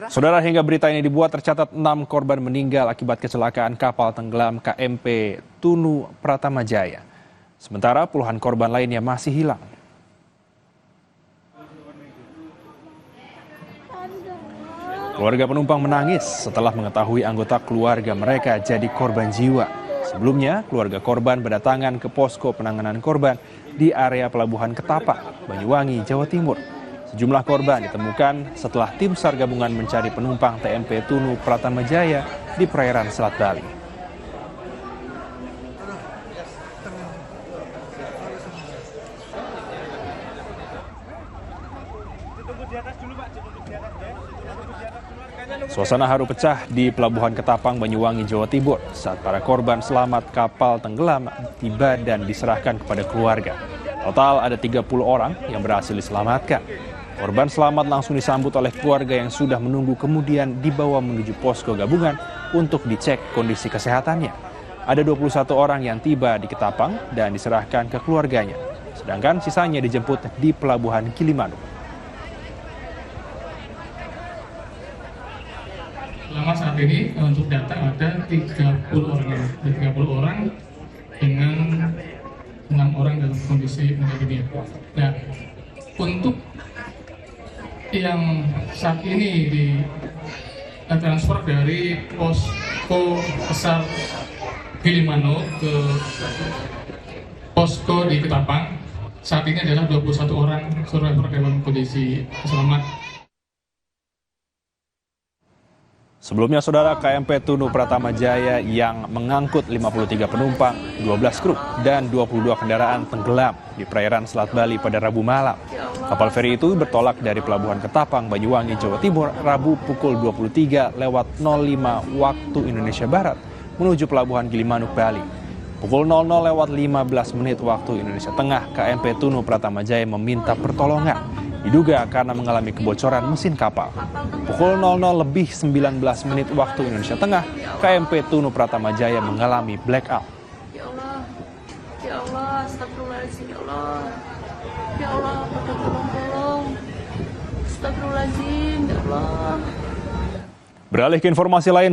Saudara, hingga berita ini dibuat tercatat 6 korban meninggal akibat kecelakaan kapal tenggelam KMP Tunu Pratama Jaya. Sementara puluhan korban lainnya masih hilang. Keluarga penumpang menangis setelah mengetahui anggota keluarga mereka jadi korban jiwa. Sebelumnya, keluarga korban berdatangan ke posko penanganan korban di area Pelabuhan Ketapang, Banyuwangi, Jawa Timur. Sejumlah korban ditemukan setelah tim SAR gabungan mencari penumpang TMP Tunu Pratama Jaya di perairan Selat Bali. Suasana haru pecah di Pelabuhan Ketapang, Banyuwangi, Jawa Timur saat para korban selamat kapal tenggelam tiba dan diserahkan kepada keluarga. Total ada 30 orang yang berhasil diselamatkan. Korban selamat langsung disambut oleh keluarga yang sudah menunggu, kemudian dibawa menuju posko gabungan untuk dicek kondisi kesehatannya. Ada 21 orang yang tiba di Ketapang dan diserahkan ke keluarganya, sedangkan sisanya dijemput di Pelabuhan Gilimanuk. Selama saat ini untuk data ada 30 orang dengan 6 orang dalam kondisi meninggal dunia. Nah, untuk yang saat ini ditransfer dari posko SAR Gilimanuk ke posko di Ketapang, saat ini adalah 21 orang survivor dalam kondisi selamat. Sebelumnya, saudara, KMP Tunu Pratama Jaya yang mengangkut 53 penumpang, 12 kru, dan 22 kendaraan tenggelam di perairan Selat Bali pada Rabu malam. Kapal feri itu bertolak dari Pelabuhan Ketapang, Banyuwangi, Jawa Timur, Rabu pukul 23.05 waktu Indonesia Barat, menuju Pelabuhan Gilimanuk, Bali. Pukul 00.15 waktu Indonesia Tengah, KMP Tunu Pratama Jaya meminta pertolongan, diduga karena mengalami kebocoran mesin kapal. Pukul 00.19 waktu Indonesia Tengah, KMP Tunu Pratama Jaya mengalami blackout. Ya Allah, astagfirullahaladzim, ya Allah. Ya Allah, tolong. Astagfirullahaladzim, ya Allah. Beralih ke informasi lain.